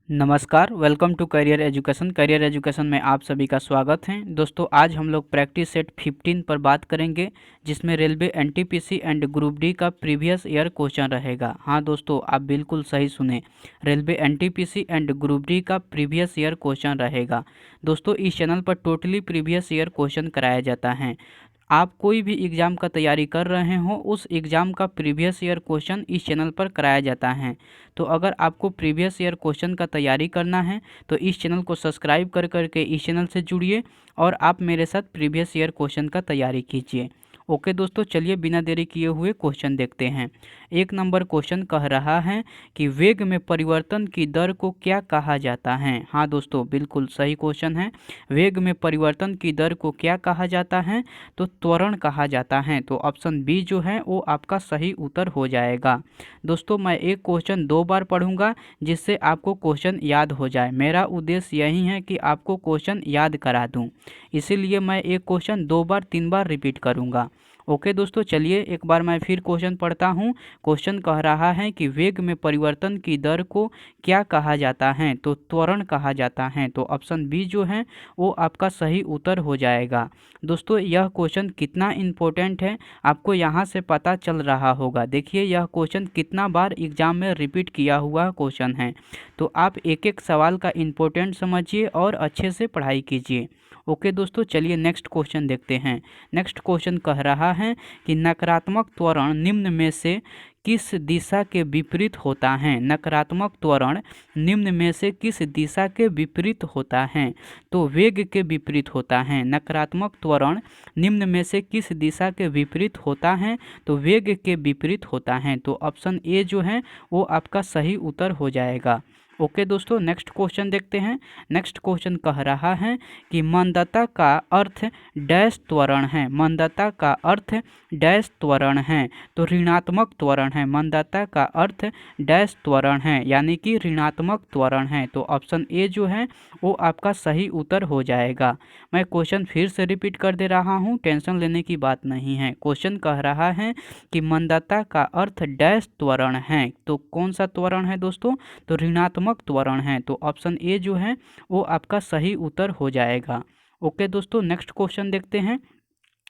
नमस्कार, welcome to career education. Career education में आप सभी का स्वागत है। दोस्तों, आज हम लोग प्रैक्टिस सेट 15 पर बात करेंगे, जिसमें railway NTPC and group D का प्रीवियस ईयर क्वेश्चन रहेगा। हाँ दोस्तों, आप बिल्कुल सही सुने, railway NTPC and group D का प्रीवियस ईयर क्वेश्चन रहेगा। दोस्तों, इस चैनल पर टोटली प्रीवियस ईयर क्वेश्चन कराया जाता है। आप कोई भी एग्ज़ाम का तैयारी कर रहे हो, उस एग्ज़ाम का प्रीवियस ईयर क्वेश्चन इस चैनल पर कराया जाता है। तो अगर आपको प्रीवियस ईयर क्वेश्चन का तैयारी करना है तो इस चैनल को सब्सक्राइब कर करके इस चैनल से जुड़िए और आप मेरे साथ प्रीवियस ईयर क्वेश्चन का तैयारी कीजिए। ओके दोस्तों, चलिए बिना देरी किए हुए क्वेश्चन देखते हैं। 1 नंबर क्वेश्चन कह रहा है कि वेग में परिवर्तन की दर को क्या कहा जाता है। हाँ दोस्तों, बिल्कुल सही क्वेश्चन है। वेग में परिवर्तन की दर को क्या कहा जाता है? तो त्वरण कहा जाता है। तो ऑप्शन बी जो है वो आपका सही उत्तर हो जाएगा। दोस्तों, मैं एक क्वेश्चन 2 बार पढ़ूंगा जिससे आपको क्वेश्चन याद हो जाए। मेरा उद्देश्य यही है कि आपको क्वेश्चन याद करा दूं, इसीलिए मैं एक क्वेश्चन 2 बार 3 बार रिपीट करूंगा। ओके दोस्तों, चलिए एक बार मैं फिर क्वेश्चन पढ़ता हूँ। क्वेश्चन कह रहा है कि वेग में परिवर्तन की दर को क्या कहा जाता है? तो त्वरण कहा जाता है। तो ऑप्शन बी जो है वो आपका सही उत्तर हो जाएगा। दोस्तों, यह क्वेश्चन कितना इम्पोर्टेंट है आपको यहाँ से पता चल रहा होगा। देखिए, यह क्वेश्चन कितना बार एग्जाम में रिपीट किया हुआ क्वेश्चन है। तो आप एक एक सवाल का इम्पोर्टेंट समझिए और अच्छे से पढ़ाई कीजिए। ओके दोस्तों, चलिए नेक्स्ट क्वेश्चन देखते हैं। नेक्स्ट क्वेश्चन कह रहा है कि नकारात्मक त्वरण निम्न में से किस दिशा के विपरीत होता है? नकारात्मक त्वरण निम्न में से किस दिशा के विपरीत होता है? तो वेग के विपरीत होता है। नकारात्मक त्वरण निम्न में से किस दिशा के विपरीत होता है? तो वेग के विपरीत होता है। तो ऑप्शन ए जो है वो आपका सही उत्तर हो जाएगा। ओके दोस्तों, नेक्स्ट क्वेश्चन देखते हैं। नेक्स्ट क्वेश्चन कह रहा है कि मंदता का अर्थ डैश त्वरण है। मंदता का अर्थ डैश त्वरण है। तो ऋणात्मक त्वरण है। मंदता का अर्थ डैश त्वरण है, यानी कि ऋणात्मक त्वरण है। तो ऑप्शन ए जो है वो आपका सही उत्तर हो जाएगा। मैं क्वेश्चन फिर से रिपीट कर दे रहा हूँ, टेंशन लेने की बात नहीं है। क्वेश्चन कह रहा है कि मंदता का अर्थ डैश त्वरण है। तो कौन सा त्वरण है दोस्तों? तो ऋणात्मक त्वरण है। तो ऑप्शन ए जो है वो आपका सही उत्तर हो जाएगा। ओके दोस्तों, नेक्स्ट क्वेश्चन देखते हैं।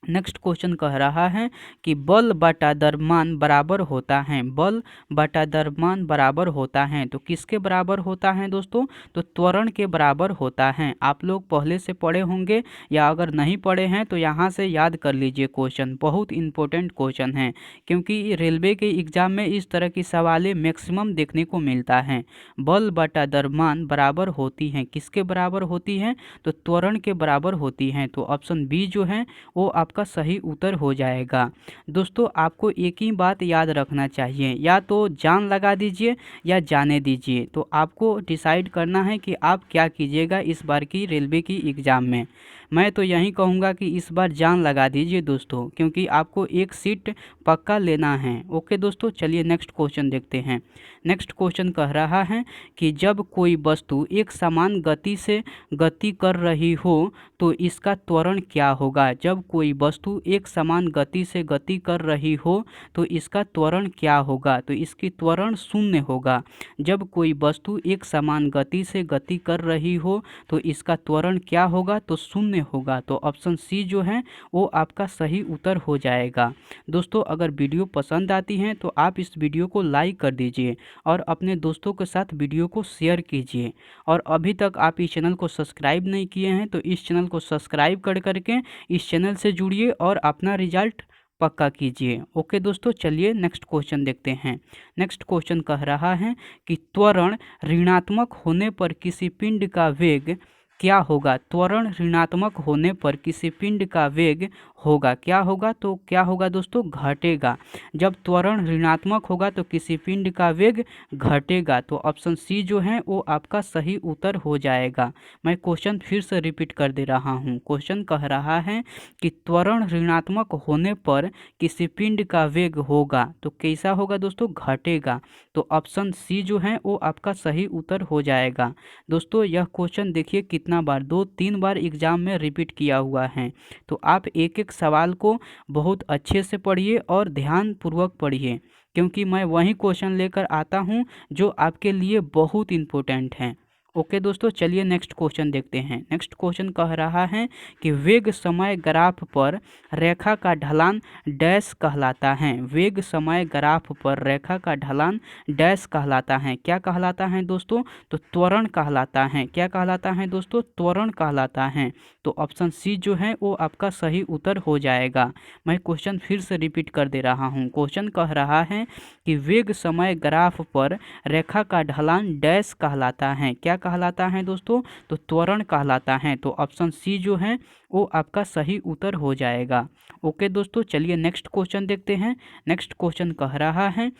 नेक्स्ट क्वेश्चन कह रहा है कि बल बटा द्रव्यमान बराबर होता है। बल बटा द्रव्यमान बराबर होता है। तो किसके बराबर होता है दोस्तों? तो त्वरण के बराबर होता है। आप लोग पहले से पढ़े होंगे या अगर नहीं पढ़े हैं तो यहाँ से याद कर लीजिए। क्वेश्चन बहुत इंपॉर्टेंट क्वेश्चन है, क्योंकि रेलवे के एग्जाम में इस तरह की सवालें मैक्सिमम देखने को मिलता है। बल बटा द्रव्यमान बराबर होती है, किसके बराबर होती है? तो त्वरण के बराबर होती है। तो ऑप्शन बी जो है वो आपका सही उत्तर हो जाएगा। दोस्तों, आपको एक ही बात याद रखना चाहिए, या तो जान लगा दीजिए या जाने दीजिए। तो आपको डिसाइड करना है कि आप क्या कीजिएगा इस बार की रेलवे की एग्ज़ाम में। मैं तो यही कहूँगा कि इस बार जान लगा दीजिए दोस्तों, क्योंकि आपको एक सीट पक्का लेना है। ओके दोस्तों, चलिए नेक्स्ट क्वेश्चन देखते हैं। नेक्स्ट क्वेश्चन कह रहा है कि जब कोई वस्तु एक समान गति से गति कर रही हो तो इसका त्वरण क्या होगा? जब कोई वस्तु एक समान गति से गति कर रही हो तो इसका त्वरण क्या होगा? तो इसकी त्वरण शून्य होगा। जब कोई वस्तु एक समान गति से गति कर रही हो तो इसका त्वरण क्या होगा? तो शून्य होगा। तो ऑप्शन सी जो है वो आपका सही उत्तर हो जाएगा। दोस्तों, अगर वीडियो पसंद आती है तो आप इस वीडियो को लाइक कर दीजिए और अपने दोस्तों के साथ वीडियो को शेयर कीजिए। और अभी तक आप इस चैनल को सब्सक्राइब नहीं किए हैं तो इस चैनल को सब्सक्राइब कर करके इस चैनल से जुड़िए और अपना रिजल्ट पक्का कीजिए। ओके दोस्तों, चलिए नेक्स्ट क्वेश्चन देखते हैं। नेक्स्ट क्वेश्चन कह रहा है कि त्वरण ऋणात्मक होने पर किसी पिंड का वेग क्या होगा? त्वरण ऋणात्मक होने पर किसी पिंड का वेग होगा, क्या होगा? तो क्या होगा दोस्तों? घटेगा। जब त्वरण ऋणात्मक होगा तो किसी पिंड का वेग घटेगा। तो ऑप्शन सी जो है वो आपका सही उत्तर हो जाएगा। मैं क्वेश्चन फिर से रिपीट कर दे रहा हूँ। क्वेश्चन कह रहा है कि त्वरण ऋणात्मक होने पर किसी पिंड का वेग होगा, तो कैसा होगा दोस्तों? घटेगा। तो ऑप्शन सी जो है वो आपका सही उत्तर हो जाएगा। दोस्तों, यह क्वेश्चन देखिए कितना बार, 2-3 बार एग्जाम में रिपीट किया हुआ है। तो आप एक एक सवाल को बहुत अच्छे से पढ़िए और ध्यान पूर्वक पढ़िए, क्योंकि मैं वही क्वेश्चन लेकर आता हूँ जो आपके लिए बहुत इम्पोर्टेंट हैं। ओके दोस्तों, चलिए नेक्स्ट क्वेश्चन देखते हैं। नेक्स्ट क्वेश्चन कह रहा है कि वेग समय ग्राफ पर रेखा का ढलान डैश कहलाता है। वेग समय ग्राफ पर रेखा का ढलान डैश कहलाता है। क्या कहलाता है दोस्तों? तो त्वरण कहलाता है। क्या कहलाता है दोस्तों? त्वरण कहलाता है। तो ऑप्शन सी जो है वो आपका सही उत्तर हो जाएगा। मैं क्वेश्चन फिर से रिपीट कर दे रहा हूँ। क्वेश्चन कह रहा है कि वेग समय ग्राफ पर रेखा का ढलान डैश कहलाता है। क्या कहलाता है दोस्तों? तो त्वरण कहलाता है। तो ऑप्शन सी जो है वो आपका सही उत्तर हो जाएगा। ओके दोस्तों, चलिए नेक्स्ट क्वेश्चन देखते हैं। नेक्स्ट क्वेश्चन कह रहा है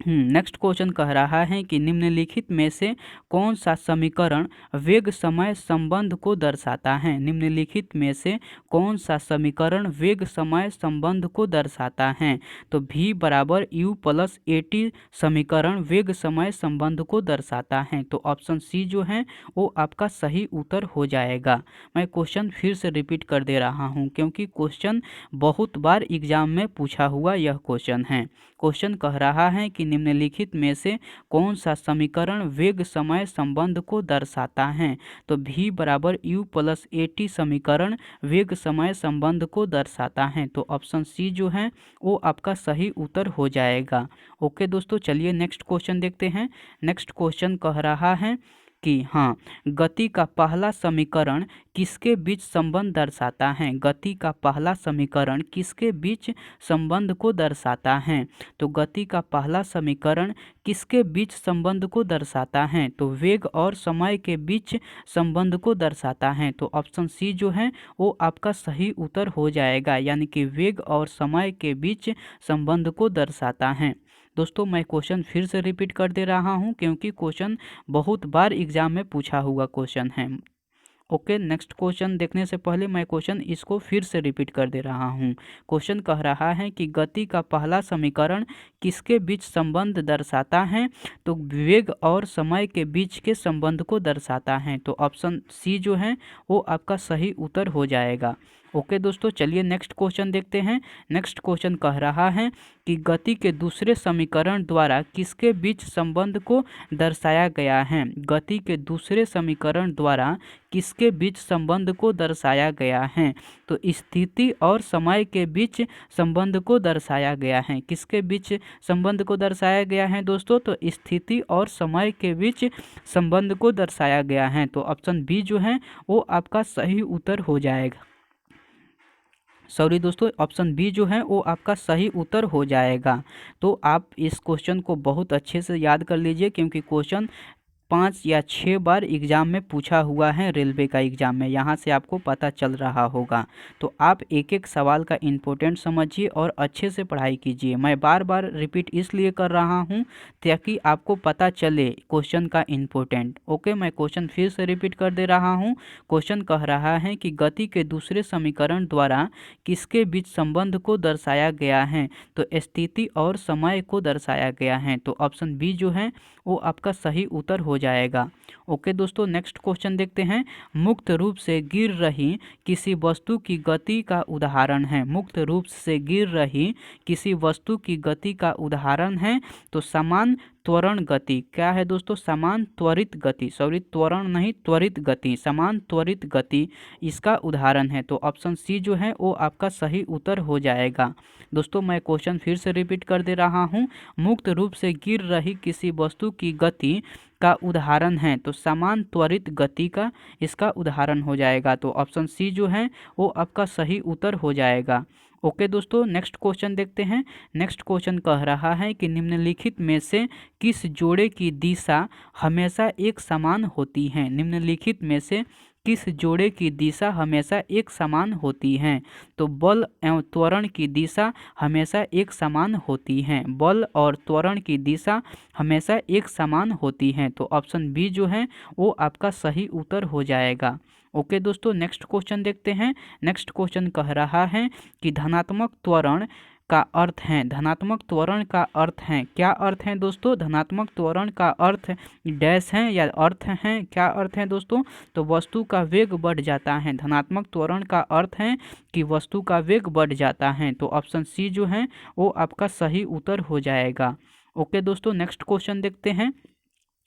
नेक्स्ट क्वेश्चन कह रहा है कि निम्नलिखित में से कौन सा समीकरण वेग समय संबंध को दर्शाता है। निम्नलिखित में से कौन सा समीकरण वेग समय संबंध को दर्शाता है। तो v बराबर u प्लस AT समीकरण वेग समय संबंध को दर्शाता है। तो ऑप्शन सी जो है वो आपका सही उत्तर हो जाएगा। मैं क्वेश्चन फिर से रिपीट कर दे रहा हूँ क्योंकि क्वेश्चन बहुत बार एग्जाम में पूछा हुआ यह क्वेश्चन है। क्वेश्चन कह रहा है कि निम्नलिखित में से कौन सा समीकरण वेग समय संबंध को दर्शाता है। तो v बराबर u प्लस AT समीकरण वेग समय संबंध को दर्शाता है। तो ऑप्शन सी जो है वो आपका सही उत्तर हो जाएगा। ओके दोस्तों, चलिए नेक्स्ट क्वेश्चन देखते हैं। नेक्स्ट क्वेश्चन कह रहा है कि हाँ, गति का पहला समीकरण किसके बीच संबंध दर्शाता है। गति का पहला समीकरण किसके बीच संबंध को दर्शाता है। तो गति का पहला समीकरण किसके बीच संबंध को दर्शाता है। तो वेग और समय के बीच संबंध को दर्शाता है। तो ऑप्शन सी जो है वो आपका सही उत्तर हो जाएगा, यानी कि वेग और समय के बीच संबंध को दर्शाता है। दोस्तों, मैं क्वेश्चन फिर से रिपीट कर दे रहा हूं क्योंकि क्वेश्चन बहुत बार एग्जाम में पूछा हुआ क्वेश्चन है। ओके, नेक्स्ट क्वेश्चन देखने से पहले मैं क्वेश्चन इसको फिर से रिपीट कर दे रहा हूँ। क्वेश्चन कह रहा है कि गति का पहला समीकरण किसके बीच संबंध दर्शाता है। तो वेग और समय के बीच के संबंध को दर्शाता है। तो ऑप्शन सी जो है वो आपका सही उत्तर हो जाएगा। ओके दोस्तों, चलिए नेक्स्ट क्वेश्चन देखते हैं। नेक्स्ट क्वेश्चन कह रहा है कि गति के दूसरे समीकरण द्वारा किसके बीच संबंध को दर्शाया गया है। गति के दूसरे समीकरण द्वारा किसके बीच संबंध को दर्शाया गया है। तो स्थिति और समय के बीच संबंध को दर्शाया गया है। किसके बीच संबंध को दर्शाया गया है दोस्तों? तो स्थिति और समय के बीच संबंध को दर्शाया गया है। तो ऑप्शन बी जो है वो आपका सही उत्तर हो जाएगा। सॉरी दोस्तों, ऑप्शन बी जो है वो आपका सही उत्तर हो जाएगा। तो आप इस क्वेश्चन को बहुत अच्छे से याद कर लीजिए क्योंकि क्वेश्चन 5 या 6 बार एग्ज़ाम में पूछा हुआ है। रेलवे का एग्ज़ाम में यहाँ से आपको पता चल रहा होगा। तो आप एक एक सवाल का इम्पोर्टेंट समझिए और अच्छे से पढ़ाई कीजिए। मैं बार बार रिपीट इसलिए कर रहा हूँ ताकि आपको पता चले क्वेश्चन का इम्पोर्टेंट। ओके, मैं क्वेश्चन फिर से रिपीट कर दे रहा हूँ। क्वेश्चन कह रहा है कि गति के दूसरे समीकरण द्वारा किसके बीच संबंध को दर्शाया गया है। तो स्थिति और समय को दर्शाया गया है। तो ऑप्शन बी जो है वो आपका सही उत्तर हो जाएगा। ओके दोस्तों, नेक्स्ट क्वेश्चन देखते हैं। मुक्त रूप से गिर रही किसी वस्तु की गति का उदाहरण है। मुक्त रूप से गिर रही किसी वस्तु की गति का उदाहरण है। तो समान त्वरण गति। क्या है दोस्तों? समान त्वरित गति। सॉरी, त्वरण नहीं, त्वरित गति। समान त्वरित गति इसका उदाहरण है। तो ऑप्शन सी जो है वो आपका सही उत्तर हो जाएगा। दोस्तों, मैं क्वेश्चन फिर से रिपीट कर दे रहा हूँ। मुक्त रूप से गिर रही किसी वस्तु की गति का उदाहरण है। तो समान त्वरित गति का इसका उदाहरण हो जाएगा। तो ऑप्शन सी जो है वो आपका सही उत्तर हो जाएगा। ओके दोस्तों, नेक्स्ट क्वेश्चन देखते हैं। नेक्स्ट क्वेश्चन कह रहा है कि निम्नलिखित में से किस जोड़े की दिशा हमेशा एक समान होती है। निम्नलिखित में से किस जोड़े की दिशा हमेशा एक समान होती है। तो बल एवं त्वरण की दिशा हमेशा एक समान होती है। बल और त्वरण की दिशा हमेशा एक समान होती है। तो ऑप्शन बी जो है वो आपका सही उत्तर हो जाएगा। ओके दोस्तों, नेक्स्ट क्वेश्चन देखते हैं। नेक्स्ट क्वेश्चन कह रहा है कि धनात्मक त्वरण का अर्थ है। धनात्मक त्वरण का अर्थ है, क्या अर्थ है दोस्तों? धनात्मक त्वरण का अर्थ डैश है या अर्थ है, क्या अर्थ है दोस्तों? तो वस्तु का वेग बढ़ जाता है। धनात्मक त्वरण का अर्थ है कि वस्तु का वेग बढ़ जाता है। तो ऑप्शन सी जो है वो आपका सही उत्तर हो जाएगा। ओके दोस्तों, नेक्स्ट क्वेश्चन देखते हैं।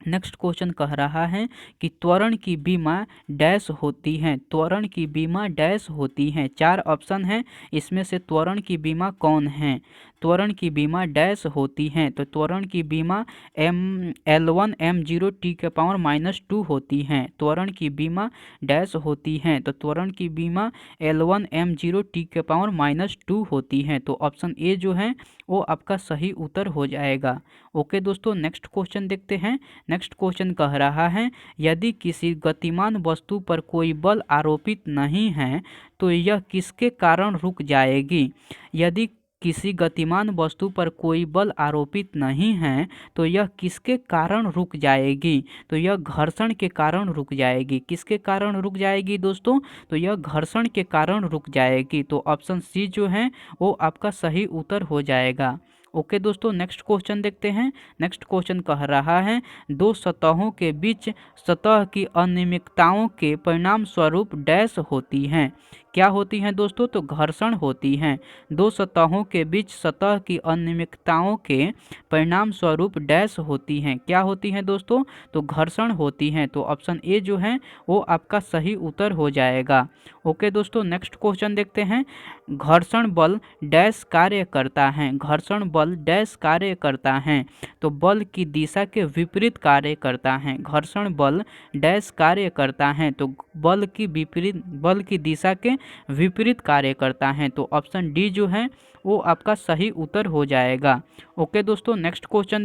नेक्स्ट क्वेश्चन कह रहा है कि त्वरण की बीमा डैश होती है। त्वरण की बीमा डैश होती है। 4 ऑप्शन है, इसमें से त्वरण की बीमा कौन है? त्वरण की बीमा डैश होती है। तो त्वरण की बीमा L1 M0 T⁻⁻2 होती है। त्वरण की बीमा डैश होती है। तो त्वरण की बीमा L1 M0 T⁻⁻2 होती है। तो ऑप्शन ए जो है वो आपका सही उत्तर हो जाएगा। ओके दोस्तों, नेक्स्ट क्वेश्चन देखते हैं। नेक्स्ट क्वेश्चन कह रहा है यदि किसी गतिमान वस्तु पर कोई बल आरोपित नहीं है तो यह किसके कारण रुक जाएगी? यदि किसी गतिमान वस्तु पर कोई बल आरोपित नहीं है तो यह किसके कारण रुक जाएगी? तो यह घर्षण के कारण रुक जाएगी। किसके कारण रुक जाएगी दोस्तों? तो यह घर्षण के कारण रुक जाएगी। तो ऑप्शन सी जो है वो आपका सही उत्तर हो जाएगा। ओके दोस्तों, नेक्स्ट क्वेश्चन देखते हैं। नेक्स्ट क्वेश्चन कह रहा है दो सतहों के बीच सतह की अनियमितताओं के परिणाम स्वरूप डैश होती हैं। क्या होती हैं दोस्तों? तो घर्षण होती हैं। दो सतहों के बीच सतह की अनियमितताओं के परिणाम स्वरूप डैश होती हैं। क्या होती हैं दोस्तों? तो घर्षण होती हैं। तो ऑप्शन ए जो है वो आपका सही उत्तर हो जाएगा। ओके दोस्तों, नेक्स्ट क्वेश्चन देखते हैं। घर्षण बल डैश कार्य करता है। घर्षण बल डैश कार्य करता है। तो बल की दिशा के विपरीत कार्य करता है। घर्षण बल डैश कार्य करता है। तो बल की दिशा के विपरीत कार्य करता है। तो ऑप्शन डी जो है वो आपका सही उत्तर हो जाएगा। ओके दोस्तों, नेक्स्ट क्वेश्चन